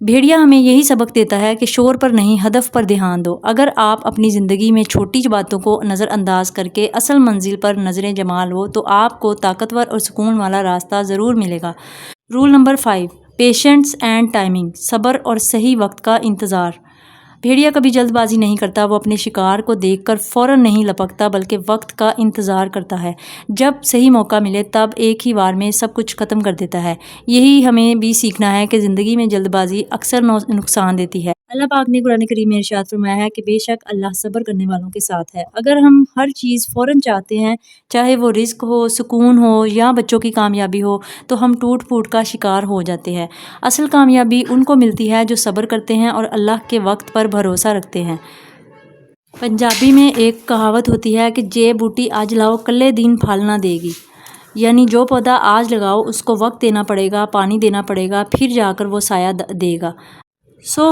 بھیڑیا ہمیں یہی سبق دیتا ہے کہ شور پر نہیں ہدف پر دھیان دو۔ اگر آپ اپنی زندگی میں چھوٹی باتوں کو نظر انداز کر کے اصل منزل پر نظریں جما لو تو آپ کو طاقتور اور سکون والا راستہ ضرور ملے گا۔ Roll number 5، patience and timing, صبر اور صحیح وقت کا انتظار۔ بھیڑیا کبھی جلد بازی نہیں کرتا، وہ اپنے شکار کو دیکھ کر فوراً نہیں لپکتا بلکہ وقت کا انتظار کرتا ہے۔ جب صحیح موقع ملے تب ایک ہی وار میں سب کچھ ختم کر دیتا ہے۔ یہی ہمیں بھی سیکھنا ہے کہ زندگی میں جلد بازی اکثر نقصان دیتی ہے۔ اللہ پاک نے قرآن کریم میں ارشاد فرمایا ہے کہ بے شک اللہ صبر کرنے والوں کے ساتھ ہے۔ اگر ہم ہر چیز فوراً چاہتے ہیں، چاہے وہ رزق ہو، سکون ہو یا بچوں کی کامیابی ہو، تو ہم ٹوٹ پھوٹ کا شکار ہو جاتے ہیں۔ اصل کامیابی ان کو ملتی ہے جو صبر کرتے ہیں اور اللہ کے وقت پر بھروسہ رکھتے ہیں۔ پنجابی میں ایک کہاوت ہوتی ہے کہ جے بوٹی آج لاؤ کلے دن پھل نہ دے گی، یعنی جو پودا آج لگاؤ اس کو وقت دینا پڑے گا، پانی دینا پڑے گا، پھر جا کر وہ سایہ دے گا۔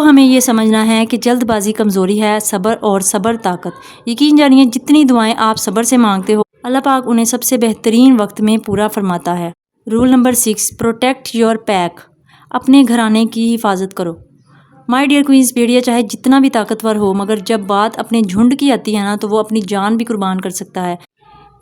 ہمیں یہ سمجھنا ہے کہ جلد بازی کمزوری ہے، صبر طاقت۔ یقین جانیے جتنی دعائیں آپ صبر سے مانگتے ہو اللہ پاک انہیں سب سے بہترین وقت میں پورا فرماتا ہے۔ Roll number 6، protect your peak, اپنے گھرانے کی حفاظت کرو۔ مائی ڈیئر کوئنز، بھیڑیا چاہے جتنا بھی طاقتور ہو مگر جب بات اپنے جھنڈ کی آتی ہے نا تو وہ اپنی جان بھی قربان کر سکتا ہے۔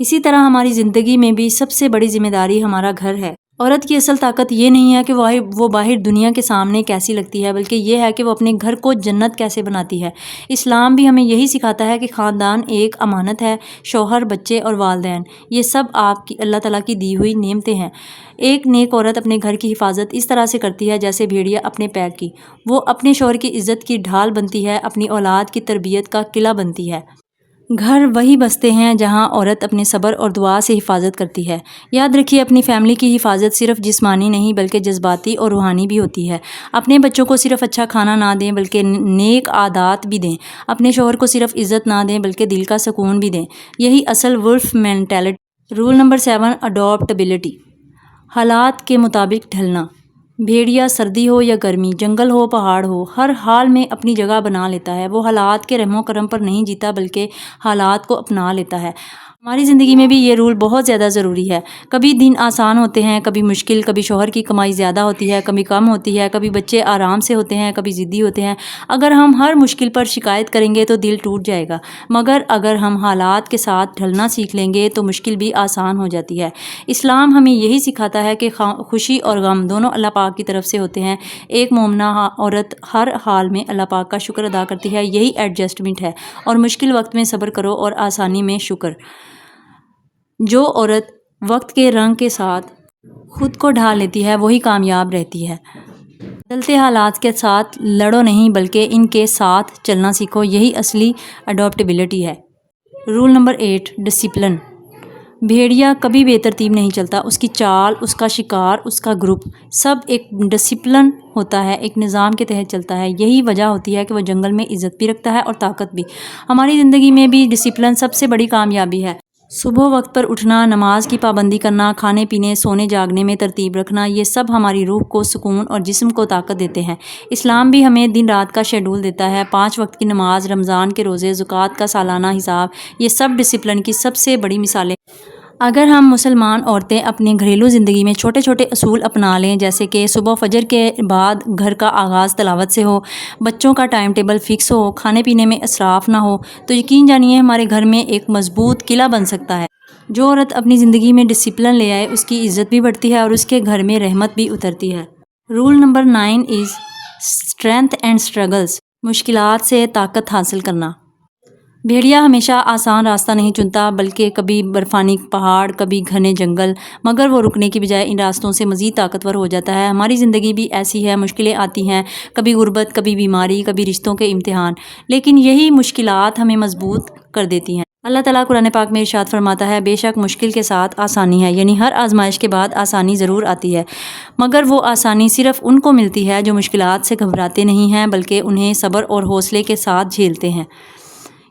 اسی طرح ہماری زندگی میں بھی سب سے بڑی ذمہ داری ہمارا گھر ہے۔ عورت کی اصل طاقت یہ نہیں ہے کہ وہ باہر دنیا کے سامنے کیسی لگتی ہے، بلکہ یہ ہے کہ وہ اپنے گھر کو جنت کیسے بناتی ہے۔ اسلام بھی ہمیں یہی سکھاتا ہے کہ خاندان ایک امانت ہے، شوہر، بچے اور والدین، یہ سب آپ کی اللہ تعالیٰ کی دی ہوئی نعمتیں ہیں۔ ایک نیک عورت اپنے گھر کی حفاظت اس طرح سے کرتی ہے جیسے بھیڑیا اپنے پیک کی۔ وہ اپنے شوہر کی عزت کی ڈھال بنتی ہے، اپنی اولاد کی تربیت کا قلعہ بنتی ہے۔ گھر وہی بستے ہیں جہاں عورت اپنے صبر اور دعا سے حفاظت کرتی ہے۔ یاد رکھیے اپنی فیملی کی حفاظت صرف جسمانی نہیں بلکہ جذباتی اور روحانی بھی ہوتی ہے۔ اپنے بچوں کو صرف اچھا کھانا نہ دیں بلکہ نیک عادات بھی دیں۔ اپنے شوہر کو صرف عزت نہ دیں بلکہ دل کا سکون بھی دیں۔ یہی اصل wolf mentality. Roll number 7، adaptability, حالات کے مطابق ڈھلنا۔ بھیڑیا سردی ہو یا گرمی، جنگل ہو پہاڑ ہو، ہر حال میں اپنی جگہ بنا لیتا ہے۔ وہ حالات کے رحم و کرم پر نہیں جیتا بلکہ حالات کو اپنا لیتا ہے۔ ہماری زندگی میں بھی یہ رول بہت زیادہ ضروری ہے۔ کبھی دن آسان ہوتے ہیں، کبھی مشکل، کبھی شوہر کی کمائی زیادہ ہوتی ہے، کبھی کم ہوتی ہے، کبھی بچے آرام سے ہوتے ہیں، کبھی ضدی ہوتے ہیں۔ اگر ہم ہر مشکل پر شکایت کریں گے تو دل ٹوٹ جائے گا، مگر اگر ہم حالات کے ساتھ ڈھلنا سیکھ لیں گے تو مشکل بھی آسان ہو جاتی ہے۔ اسلام ہمیں یہی سکھاتا ہے کہ خوشی اور غم دونوں اللہ پاک کی طرف سے ہوتے ہیں۔ ایک مومنہ عورت ہر حال میں اللہ پاک کا شکر ادا کرتی ہے، یہی ایڈجسٹمنٹ ہے۔ اور مشکل وقت میں صبر کرو اور آسانی میں شکر۔ جو عورت وقت کے رنگ کے ساتھ خود کو ڈھال لیتی ہے وہی کامیاب رہتی ہے۔ بدلتے حالات کے ساتھ لڑو نہیں بلکہ ان کے ساتھ چلنا سیکھو، یہی اصلی اڈاپٹیبلٹی ہے۔ Roll number 8، discipline. بھیڑیا کبھی بے ترتیب نہیں چلتا، اس کی چال، اس کا شکار، اس کا گروپ سب ایک ڈسپلن ہوتا ہے، ایک نظام کے تحت چلتا ہے۔ یہی وجہ ہوتی ہے کہ وہ جنگل میں عزت بھی رکھتا ہے اور طاقت بھی۔ ہماری زندگی میں بھی ڈسپلن سب سے بڑی کامیابی ہے۔ صبح وقت پر اٹھنا، نماز کی پابندی کرنا، کھانے پینے، سونے جاگنے میں ترتیب رکھنا، یہ سب ہماری روح کو سکون اور جسم کو طاقت دیتے ہیں۔ اسلام بھی ہمیں دن رات کا شیڈول دیتا ہے، 5 وقت کی نماز، رمضان کے روزے، زکوٰۃ کا سالانہ حساب، یہ سب ڈسپلن کی سب سے بڑی مثالیں۔ اگر ہم مسلمان عورتیں اپنی گھریلو زندگی میں چھوٹے چھوٹے اصول اپنا لیں، جیسے کہ صبح فجر کے بعد گھر کا آغاز تلاوت سے ہو، بچوں کا ٹائم ٹیبل فکس ہو، کھانے پینے میں اسراف نہ ہو، تو یقین جانیے ہمارے گھر میں ایک مضبوط قلعہ بن سکتا ہے۔ جو عورت اپنی زندگی میں ڈسپلن لے آئے اس کی عزت بھی بڑھتی ہے اور اس کے گھر میں رحمت بھی اترتی ہے۔ Roll number 9 is strength and struggles, مشکلات سے طاقت حاصل کرنا۔ بھیڑیا ہمیشہ آسان راستہ نہیں چنتا بلکہ کبھی برفانی پہاڑ، کبھی گھنے جنگل، مگر وہ رکنے کی بجائے ان راستوں سے مزید طاقتور ہو جاتا ہے۔ ہماری زندگی بھی ایسی ہے، مشکلیں آتی ہیں، کبھی غربت، کبھی بیماری، کبھی رشتوں کے امتحان، لیکن یہی مشکلات ہمیں مضبوط کر دیتی ہیں۔ اللہ تعالیٰ قرآن پاک میں ارشاد فرماتا ہے، بے شک مشکل کے ساتھ آسانی ہے، یعنی ہر آزمائش کے بعد آسانی ضرور آتی ہے، مگر وہ آسانی صرف ان کو ملتی ہے جو مشکلات سے گھبراتے نہیں ہیں بلکہ انہیں صبر اور حوصلے کے ساتھ جھیلتے ہیں۔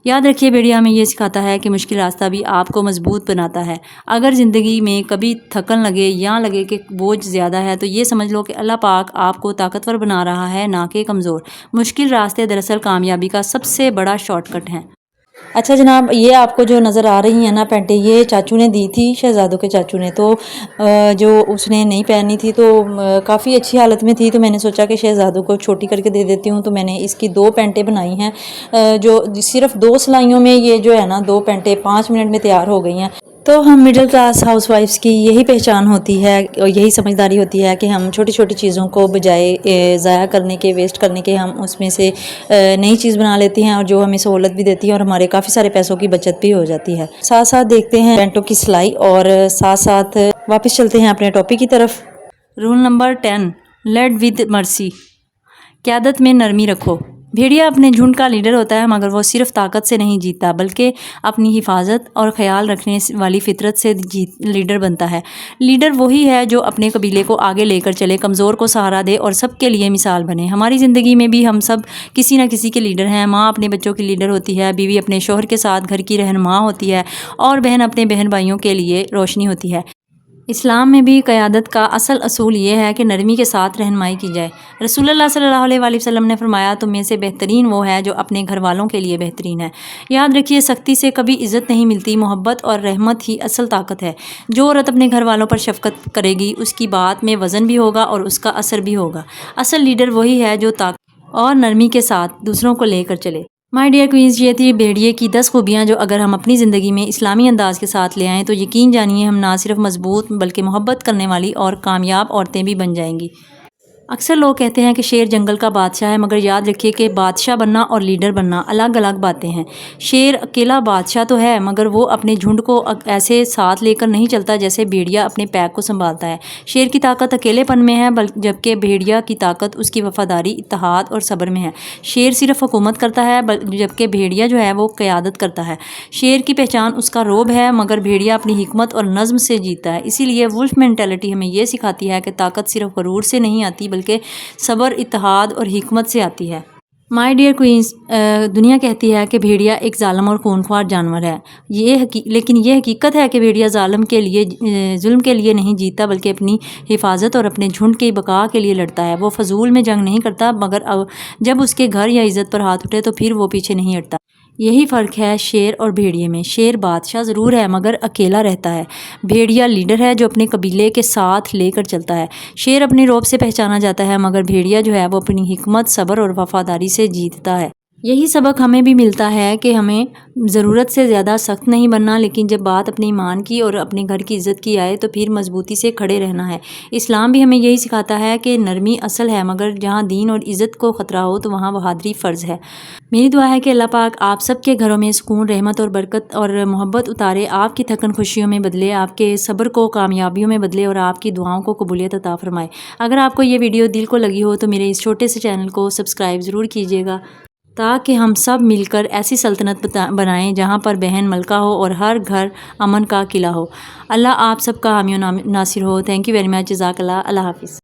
یاد رکھیے بھیڑیا ہمیں یہ سکھاتا ہے کہ مشکل راستہ بھی آپ کو مضبوط بناتا ہے۔ اگر زندگی میں کبھی تھکن لگے یا لگے کہ بوجھ زیادہ ہے تو یہ سمجھ لو کہ اللہ پاک آپ کو طاقتور بنا رہا ہے، نہ کہ کمزور۔ مشکل راستے دراصل کامیابی کا سب سے بڑا شارٹ کٹ ہیں۔ اچھا جناب، یہ آپ کو جو نظر آ رہی ہیں نا پینٹیں، یہ چاچو نے دی تھی، شہزادوں کے چاچو نے، تو جو اس نے نہیں پہنی تھی تو کافی اچھی حالت میں تھی، تو میں نے سوچا کہ شہزادوں کو چھوٹی کر کے دے دیتی ہوں، تو میں نے اس کی 2 پینٹیں بنائی ہیں، جو صرف 2 سلائیوں میں یہ جو ہے نا 2 پینٹیں 5 منٹ میں تیار ہو گئی ہیں۔ تو ہم مڈل کلاس ہاؤس وائفس کی یہی پہچان ہوتی ہے اور یہی سمجھداری ہوتی ہے کہ ہم چھوٹی چھوٹی چیزوں کو بجائے ضائع کرنے کے، ویسٹ کرنے کے، ہم اس میں سے نئی چیز بنا لیتی ہیں، اور جو ہمیں سہولت بھی دیتی ہے اور ہمارے کافی سارے پیسوں کی بچت بھی ہو جاتی ہے۔ ساتھ ساتھ دیکھتے ہیں پینٹوں کی سلائی، اور ساتھ ساتھ واپس چلتے ہیں اپنے ٹاپک کی طرف۔ رول نمبر 10، لیڈ ود مرسی، قیادت میں نرمی رکھو۔ بھیڑیا اپنے جھنڈ کا لیڈر ہوتا ہے، مگر وہ صرف طاقت سے نہیں جیتتا بلکہ اپنی حفاظت اور خیال رکھنے والی فطرت سے لیڈر بنتا ہے۔ لیڈر وہی ہے جو اپنے قبیلے کو آگے لے کر چلے، کمزور کو سہارا دے اور سب کے لیے مثال بنے۔ ہماری زندگی میں بھی ہم سب کسی نہ کسی کے لیڈر ہیں۔ ماں اپنے بچوں کی لیڈر ہوتی ہے، بیوی اپنے شوہر کے ساتھ گھر کی رہنما ہوتی ہے، اور بہن اپنے بہن بھائیوں کے لیے روشنی ہوتی ہے۔ اسلام میں بھی قیادت کا اصل اصول یہ ہے کہ نرمی کے ساتھ رہنمائی کی جائے۔ رسول اللہ صلی اللہ علیہ وآلہ وسلم نے فرمایا، تم میں سے بہترین وہ ہے جو اپنے گھر والوں کے لیے بہترین ہے۔ یاد رکھیے، سختی سے کبھی عزت نہیں ملتی، محبت اور رحمت ہی اصل طاقت ہے۔ جو عورت اپنے گھر والوں پر شفقت کرے گی، اس کی بات میں وزن بھی ہوگا اور اس کا اثر بھی ہوگا۔ اصل لیڈر وہی ہے جو طاقت اور نرمی کے ساتھ دوسروں کو لے کر چلے۔ مائی ڈیئر کوئنز، یہ تھی بھیڑیے کی 10 خوبیاں جو اگر ہم اپنی زندگی میں اسلامی انداز کے ساتھ لے آئیں تو یقین جانیے ہم نہ صرف مضبوط بلکہ محبت کرنے والی اور کامیاب عورتیں بھی بن جائیں گی۔ اکثر لوگ کہتے ہیں کہ شیر جنگل کا بادشاہ ہے، مگر یاد رکھیے کہ بادشاہ بننا اور لیڈر بننا الگ الگ باتیں ہیں۔ شیر اکیلا بادشاہ تو ہے، مگر وہ اپنے جھنڈ کو ایسے ساتھ لے کر نہیں چلتا جیسے بھیڑیا اپنے پیک کو سنبھالتا ہے۔ شیر کی طاقت اکیلے پن میں ہے، جبکہ بھیڑیا کی طاقت اس کی وفاداری، اتحاد اور صبر میں ہے۔ شیر صرف حکومت کرتا ہے، جبکہ بھیڑیا جو ہے وہ قیادت کرتا ہے۔ شیر کی پہچان اس کا روب ہے، مگر بھیڑیا اپنی حکمت اور نظم سے جیتا ہے۔ اسی لیے ولف مینٹلٹی ہمیں یہ سکھاتی ہے کہ طاقت صرف غرور سے نہیں آتی بلکہ صبر، اتحاد اور حکمت سے آتی ہے۔ مائی ڈیئر کوئنز، دنیا کہتی ہے کہ بھیڑیا ایک ظالم اور خونخوار جانور ہے، لیکن یہ حقیقت ہے کہ بھیڑیا ظلم کے لیے نہیں جیتتا بلکہ اپنی حفاظت اور اپنے جھنڈ کی بقا کے لیے لڑتا ہے۔ وہ فضول میں جنگ نہیں کرتا، مگر جب اس کے گھر یا عزت پر ہاتھ اٹھے تو پھر وہ پیچھے نہیں ہٹتا۔ یہی فرق ہے شیر اور بھیڑیے میں۔ شیر بادشاہ ضرور ہے مگر اکیلا رہتا ہے۔ بھیڑیا لیڈر ہے جو اپنے قبیلے کے ساتھ لے کر چلتا ہے۔ شیر اپنی روب سے پہچانا جاتا ہے، مگر بھیڑیا جو ہے وہ اپنی حکمت، صبر اور وفاداری سے جیتتا ہے۔ یہی سبق ہمیں بھی ملتا ہے کہ ہمیں ضرورت سے زیادہ سخت نہیں بننا، لیکن جب بات اپنے ایمان کی اور اپنے گھر کی عزت کی آئے تو پھر مضبوطی سے کھڑے رہنا ہے۔ اسلام بھی ہمیں یہی سکھاتا ہے کہ نرمی اصل ہے، مگر جہاں دین اور عزت کو خطرہ ہو تو وہاں بہادری فرض ہے۔ میری دعا ہے کہ اللہ پاک آپ سب کے گھروں میں سکون، رحمت اور برکت اور محبت اتارے، آپ کی تھکن خوشیوں میں بدلے، آپ کے صبر کو کامیابیوں میں بدلے اور آپ کی دعاؤں کو قبولیت عطا فرمائے۔ اگر آپ کو یہ ویڈیو دل کو لگی ہو تو میرے اس چھوٹے سے چینل کو سبسکرائب ضرور کیجیے گا، تاکہ ہم سب مل کر ایسی سلطنت بنائیں جہاں پر بہن ملکہ ہو اور ہر گھر امن کا قلعہ ہو۔ اللہ آپ سب کا حامی و ناصر ہو۔ تھینک یو ویری مچ، جزاک اللہ۔ اللہ حافظ۔